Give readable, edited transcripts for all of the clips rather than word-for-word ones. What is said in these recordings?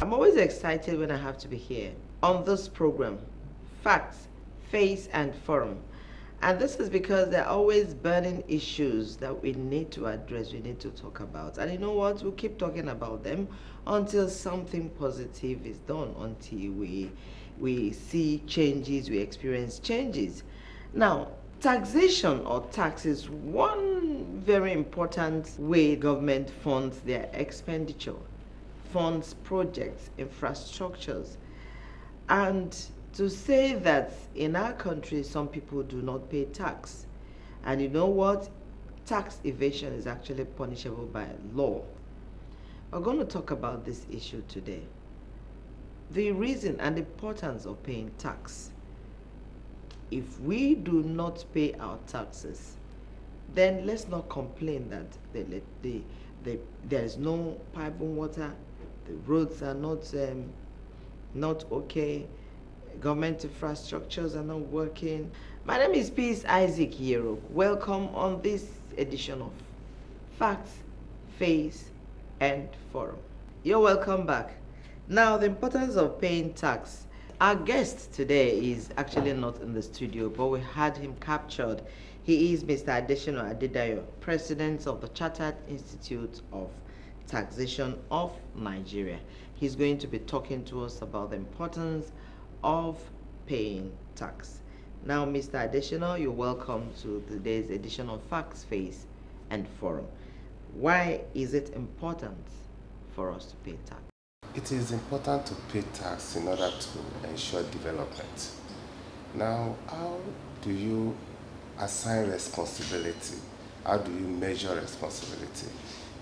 I'm always excited when I have to be here on this program, Facts, Face and Forum. And this is because there are always burning issues that we need to address, we need to talk about. And you know what? We'll keep talking about them until something positive is done, until we see changes, we experience changes. Now, taxation or tax is one very important way government funds their expenditure, funds projects, infrastructures. And to say that in our country some people do not pay tax, and you know what? Tax evasion is actually punishable by law. We're going to talk about this issue today. The reason and importance of paying tax. If we do not pay our taxes, then let's not complain that there is no piping water, the roads are not okay, government infrastructures are not working. My name is Peace Isaac Yero. Welcome on this edition of Facts, Face and Forum. You're welcome back. Now, the importance of paying tax. Our guest today is actually not in the studio, but we had him captured. He is Mr. Adesina Adedayo, President of the Chartered Institute of Taxation of Nigeria. He's going to be talking to us about the importance of paying tax. Now, Mr. Adesina, you're welcome to today's edition of Facts, Face and Forum. Why is it important for us to pay tax? It is important to pay tax in order to ensure development. Now, how do you assign responsibility? How do you measure responsibility?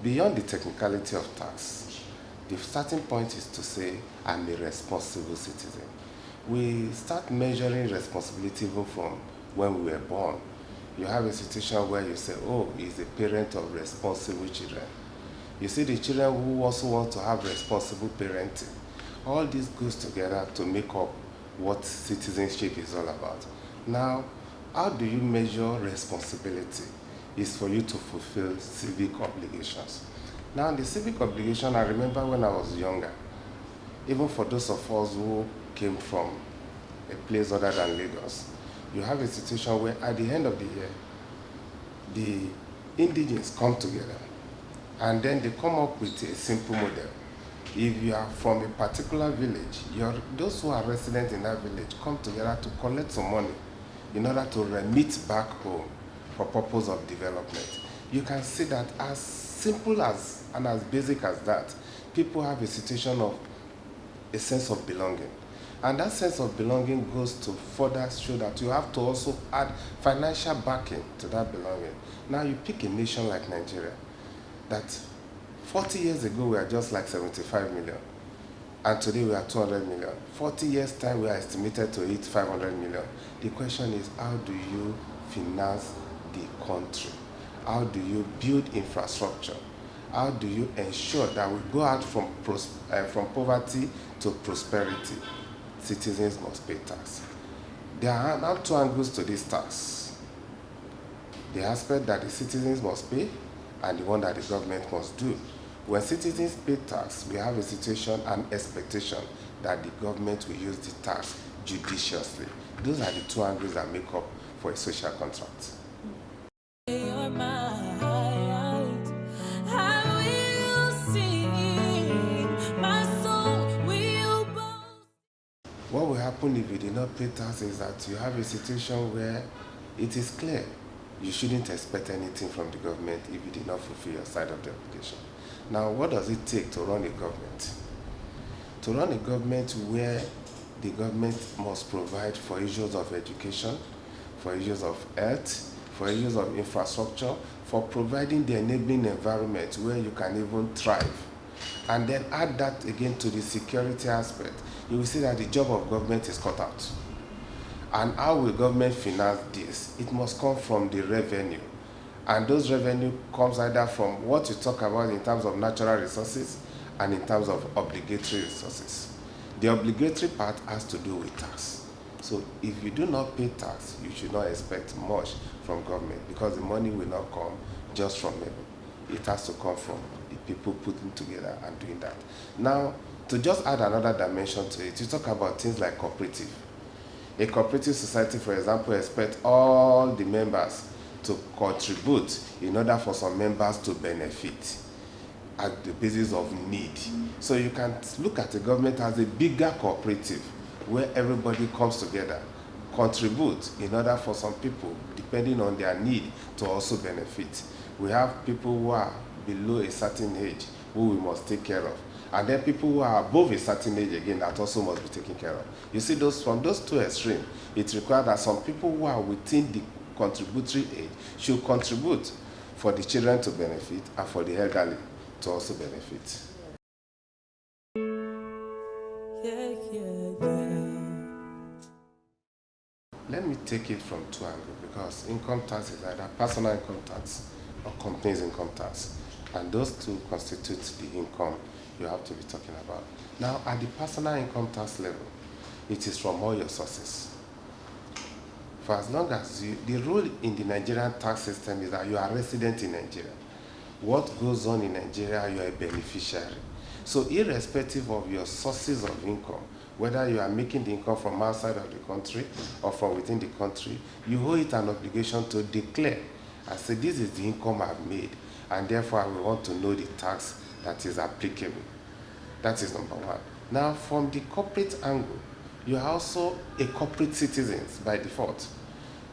Beyond the technicality of tax, the starting point is to say, I'm a responsible citizen. We start measuring responsibility even from when we were born. You have a situation where you say, oh, he's a parent of responsible children. You see the children who also want to have responsible parenting. All this goes together to make up what citizenship is all about. Now, how do you measure responsibility? Is for you to fulfill civic obligations. Now, the civic obligation, I remember when I was younger, even for those of us who came from a place other than Lagos, you have a situation where at the end of the year, the indigenes come together and then they come up with a simple model. If you are from a particular village, those who are resident in that village come together to collect some money in order to remit back home for purpose of development. You can see that as simple as and as basic as that, people have a situation of a sense of belonging. And that sense of belonging goes to further show that you have to also add financial backing to that belonging. Now you pick a nation like Nigeria, that 40 years ago we are just like 75 million, and today we are 200 million. 40 years time we are estimated to hit 500 million. The question is, how do you finance the country? How do you build infrastructure? How do you ensure that we go out from poverty to prosperity? Citizens must pay tax. There are now two angles to this tax. The aspect that the citizens must pay and the one that the government must do. When citizens pay tax, we have a situation and expectation that the government will use the tax judiciously. Those are the two angles that make up for a social contract. What will happen if you did not pay tax is that you have a situation where it is clear you shouldn't expect anything from the government if you did not fulfill your side of the obligation. Now, what does it take to run a government? To run a government where the government must provide for issues of education, for issues of health, for issues of infrastructure, for providing the enabling environment where you can even thrive. And then add that again to the security aspect, you will see that the job of government is cut out. And how will government finance this? It must come from the revenue. And those revenue comes either from what you talk about in terms of natural resources and in terms of obligatory resources. The obligatory part has to do with tax. So if you do not pay tax, you should not expect much from government because the money will not come just from heaven. it has to come from the people putting together and doing that. Now, to just add another dimension to it, you talk about things like cooperative. A cooperative society, for example, expects all the members to contribute in order for some members to benefit at the basis of need. So you can look at the government as a bigger cooperative where everybody comes together, contribute in order for some people, depending on their need, to also benefit. We have people who are below a certain age who we must take care of. And then people who are above a certain age again that also must be taken care of. You see, from those two extremes, it requires that some people who are within the contributory age should contribute for the children to benefit and for the elderly to also benefit. Let me take it from two angles, because income tax is either personal income tax or companies income tax. And those two constitute the income you have to be talking about. Now, at the personal income tax level, it is from all your sources. For as long as the rule in the Nigerian tax system is that you are resident in Nigeria. What goes on in Nigeria, you are a beneficiary. So irrespective of your sources of income, whether you are making the income from outside of the country or from within the country, you owe it an obligation to declare and say, this is the income I've made, and therefore I will want to know the tax that is applicable. That is number one. Now, from the corporate angle, you are also a corporate citizen by default.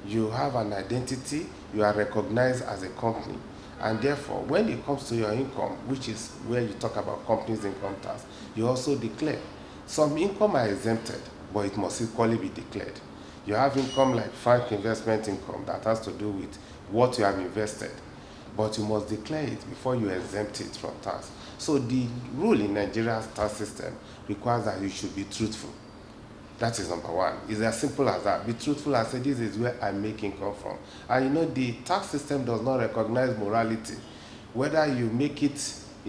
You have an identity, you are recognized as a company, and therefore, when it comes to your income, which is where you talk about companies' income tax, you also declare. Some income are exempted, but it must equally be declared. You have income like frank investment income that has to do with what you have invested, but you must declare it before you exempt it from tax. So the rule in Nigeria's tax system requires that you should be truthful. That is number one. It's as simple as that. Be truthful and say, this is where I make income from. And you know, the tax system does not recognize morality. Whether you make it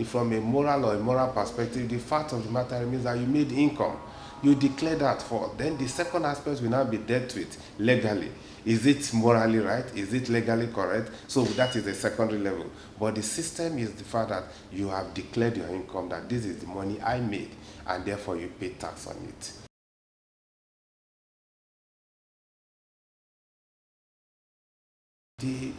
from a moral or immoral perspective, the fact of the matter remains that you made income. You declare that for. Then the second aspect will now be dealt with legally. Is it morally right? Is it legally correct? So that is the secondary level. But the system is the fact that you have declared your income, that this is the money I made, and therefore you pay tax on it.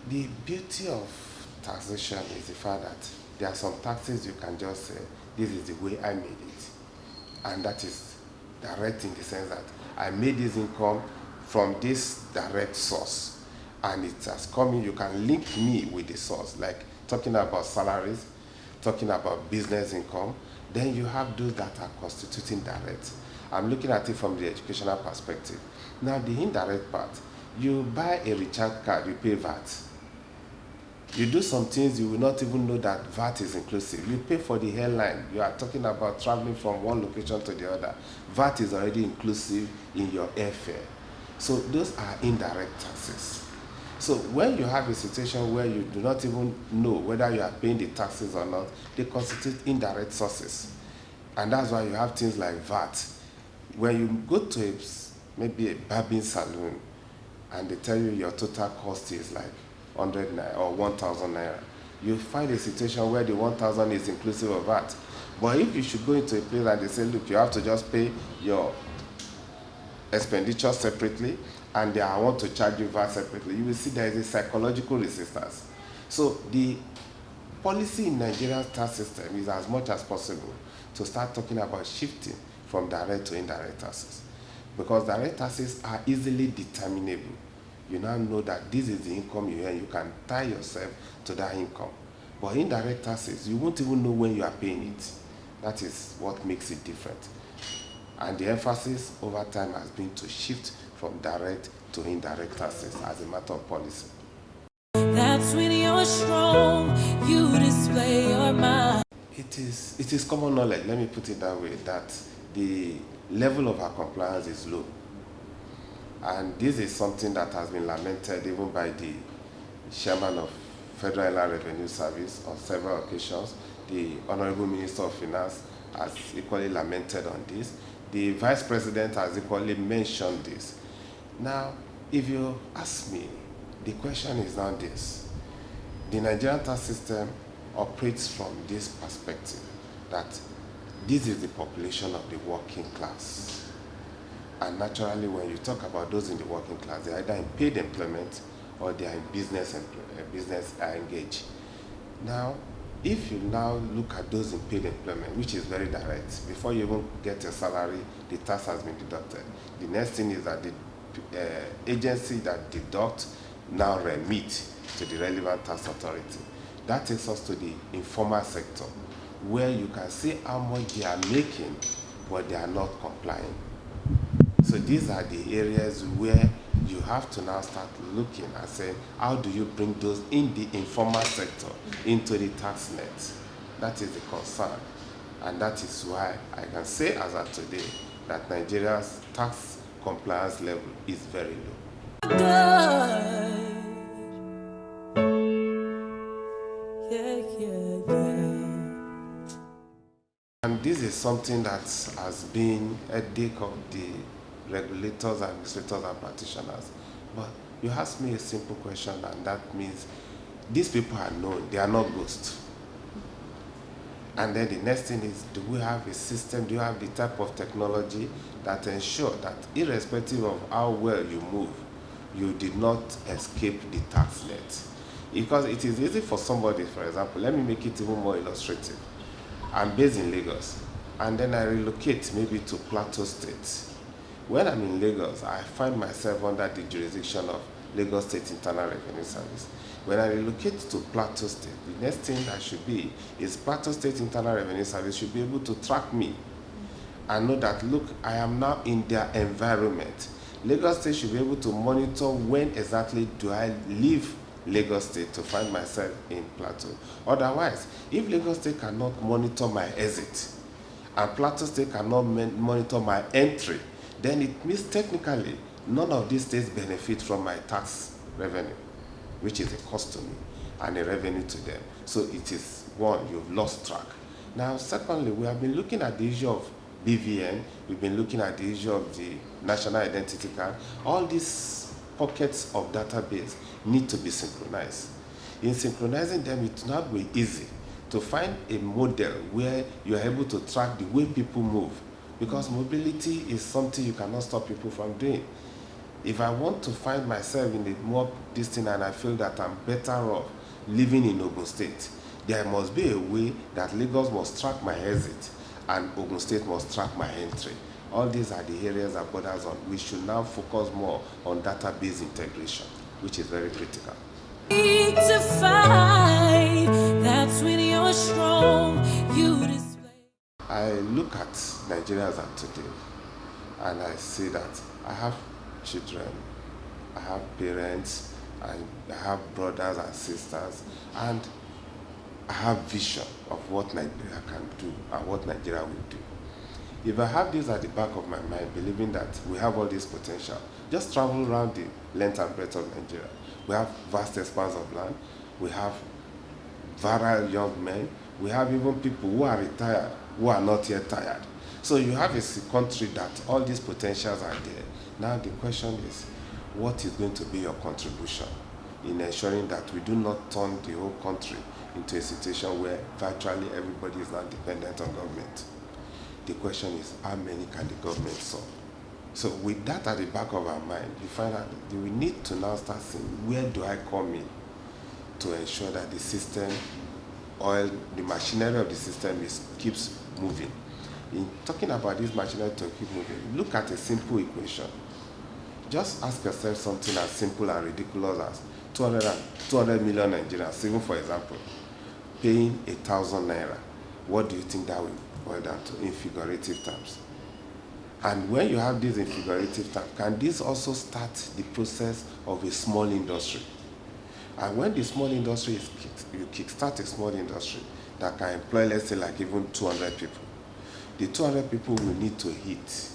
The beauty of taxation is the fact that there are some taxes you can just say, this is the way I made it. And that is direct in the sense that I made this income from this direct source. And it has come in, you can link me with the source, like talking about salaries, talking about business income. Then you have those that are constituting direct. I'm looking at it from the educational perspective. Now, the indirect part, you buy a recharge card, you pay VAT. You do some things, you will not even know that VAT is inclusive. You pay for the airline. You are talking about traveling from one location to the other. VAT is already inclusive in your airfare. So those are indirect taxes. So when you have a situation where you do not even know whether you are paying the taxes or not, they constitute indirect sources. And that's why you have things like VAT. When you go to maybe a barbing salon, and they tell you your total cost is like 100 naira or 1,000 naira, you find a situation where the 1,000 is inclusive of VAT. But if you should go into a place and they say, look, you have to just pay your expenditure separately, and I want to charge you VAT separately, you will see there is a psychological resistance. So the policy in Nigeria's tax system is as much as possible to start talking about shifting from direct to indirect taxes. Because direct taxes are easily determinable. You now know that this is the income you earn. You can tie yourself to that income. But indirect taxes, you won't even know when you are paying it. That is what makes it different. And the emphasis over time has been to shift from direct to indirect taxes as a matter of policy. That's when you're strong, you display your mind. It is common knowledge, let me put it that way, that the level of our compliance is low. And this is something that has been lamented even by the chairman of Federal Inland Revenue Service on several occasions. The Honorable Minister of Finance has equally lamented on this. The Vice President has equally mentioned this. Now, if you ask me, the question is now this. The Nigerian tax system operates from this perspective, that this is the population of the working class. And naturally, when you talk about those in the working class, they're either in paid employment or they are in business engaged. Now, if you now look at those in paid employment, which is very direct, before you even get a salary, the tax has been deducted. The next thing is that the agency that deducts now remit to the relevant tax authority. That takes us to the informal sector, where you can see how much they are making, but they are not complying. So these are the areas where you have to now start looking and saying, how do you bring those in the informal sector into the tax net? That is the concern. And that is why I can say as of today that Nigeria's tax compliance level is very low. And this is something that has been a headache of the regulators, administrators, and practitioners. But you ask me a simple question, and that means these people are known, they are not ghosts. And then the next thing is, do we have a system, do you have the type of technology that ensure that irrespective of how well you move, you did not escape the tax net? Because it is easy for somebody, for example, let me make it even more illustrative. I'm based in Lagos, and then I relocate maybe to Plateau State. When I'm in Lagos, I find myself under the jurisdiction of Lagos State Internal Revenue Service. When I relocate to Plateau State, the next thing that should be is Plateau State Internal Revenue Service should be able to track me and know that, look, I am now in their environment. Lagos State should be able to monitor when exactly do I leave Lagos State to find myself in Plateau. Otherwise, if Lagos State cannot monitor my exit and Plateau State cannot monitor my entry, then it means technically none of these states benefit from my tax revenue, which is a cost to me and a revenue to them. So it is one, you've lost track. Now, secondly, we have been looking at the issue of BVN, we've been looking at the issue of the National Identity Card. All these pockets of database need to be synchronized. In synchronizing them, it will not be easy to find a model where you are able to track the way people move, because mobility is something you cannot stop people from doing. If I want to find myself in a more distant and I feel that I'm better off living in Ogun State, there must be a way that Lagos must track my exit and Ogun State must track my entry. All these are the areas that borders on. We should now focus more on database integration, which is very critical. To fight, that's when you're strong, you display. I look at Nigerians of today and I see that I have children, I have parents, I have brothers and sisters, and I have vision of what Nigeria can do and what Nigeria will do. If I have this at the back of my mind, believing that we have all this potential, just travel around the length and breadth of Nigeria. We have vast expanse of land, we have virile young men, we have even people who are retired, who are not yet tired. So you have a country that all these potentials are there. Now the question is, what is going to be your contribution in ensuring that we do not turn the whole country into a situation where virtually everybody is now dependent on government? The question is, how many can the government solve? So with that at the back of our mind, you find out that we need to now start saying, where do I come in to ensure that the system, the machinery of the system keeps moving? In talking about this machinery to keep moving, look at a simple equation. Just ask yourself something as simple and ridiculous as 200 million Nigerians, even for example, paying 1,000 naira. What do you think that will boil down to in figurative terms? And when you have this in figurative terms, can this also start the process of a small industry? And when the small industry is you kickstart a small industry that can employ, let's say, like even 200 people. The 200 people will need to hit.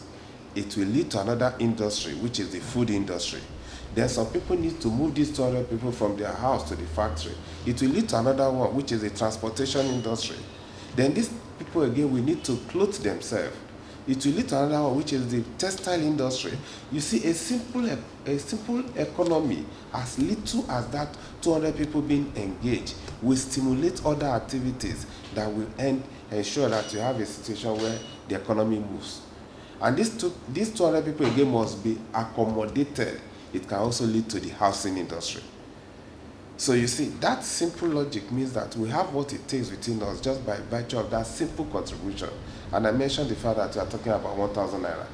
It will lead to another industry, which is the food industry. Then some people need to move these 200 people from their house to the factory. It will lead to another one, which is the transportation industry. Then these people again will need to clothe themselves. it will lead to another one, which is the textile industry. You see, a simple economy, as little as that 200 people being engaged, will stimulate other activities that will ensure that you have a situation where the economy moves. And these 200 people again must be accommodated. It can also lead to the housing industry. So you see, that simple logic means that we have what it takes within us just by virtue of that simple contribution. And I mentioned the fact that we are talking about 1,000 naira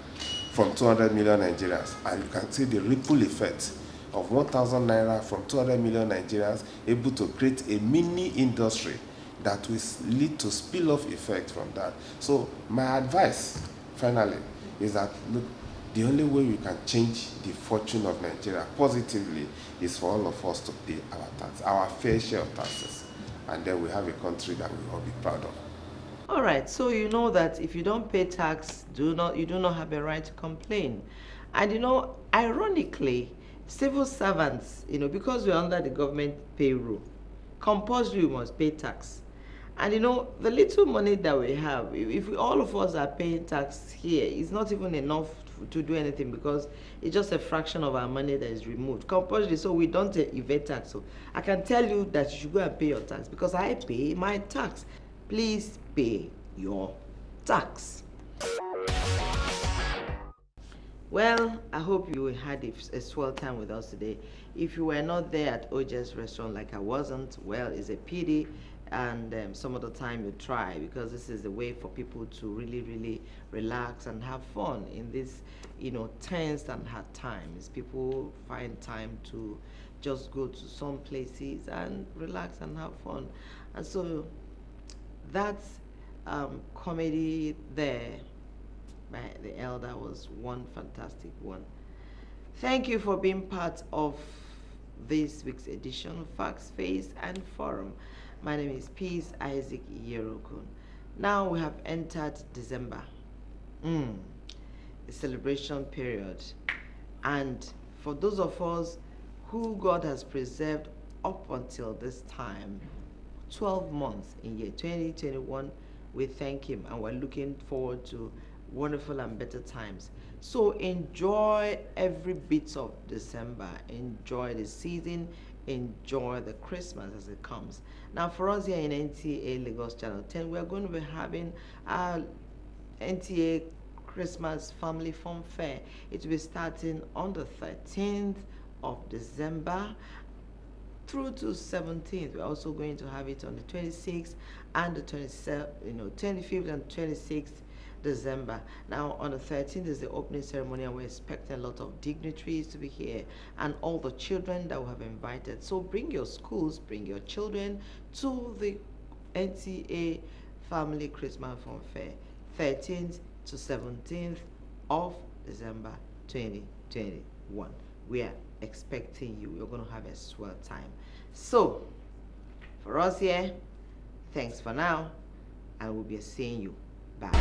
from 200 million Nigerians. And you can see the ripple effect of 1,000 naira from 200 million Nigerians able to create a mini industry that will lead to spill-off effect from that. So my advice, finally, is that, look, the only way we can change the fortune of Nigeria positively is for all of us to pay our tax, our fair share of taxes. And then we have a country that we all be proud of. All right, so you know that if you don't pay tax, you do not have a right to complain. And ironically, civil servants, because we're under the government payroll, compulsory we must pay tax. And the little money that we have, if all of us are paying tax here, it's not even enough to do anything, because it's just a fraction of our money that is removed compulsory. So we don't evade tax. So I can tell you that you should go and pay your tax, because I pay my tax. Please pay your tax. Well, I hope you had a swell time with us today. If you were not there at OJ's restaurant like I wasn't, well, it's a pity. And some of the time you try, because this is a way for people to really, really relax and have fun in this, tense and hard times. People find time to just go to some places and relax and have fun. And so that comedy there by the elder was one fantastic one. Thank you for being part of this week's edition of Facts, Face, and Forum. My name is Peace Isaac Yerokun. Now we have entered December, the celebration period. And for those of us who God has preserved up until this time, 12 months in year 2021, we thank Him, and we're looking forward to wonderful and better times. So enjoy every bit of December. Enjoy the season. Enjoy the Christmas as it comes. Now for us here in NTA Lagos Channel 10, we're going to be having our NTA Christmas Family Fun Fair. It will be starting on the 13th of December through to 17th. We're also going to have it on the 26th and the 27th, 25th and 26th December. Now on the 13th is the opening ceremony, and we're expecting a lot of dignitaries to be here and all the children that we have invited. So bring your schools, bring your children to the NTA Family Christmas Fun Fair, 13th to 17th of December 2021. We are expecting you. We're going to have a swell time. So for us here, thanks for now, and we'll be seeing you. Bye.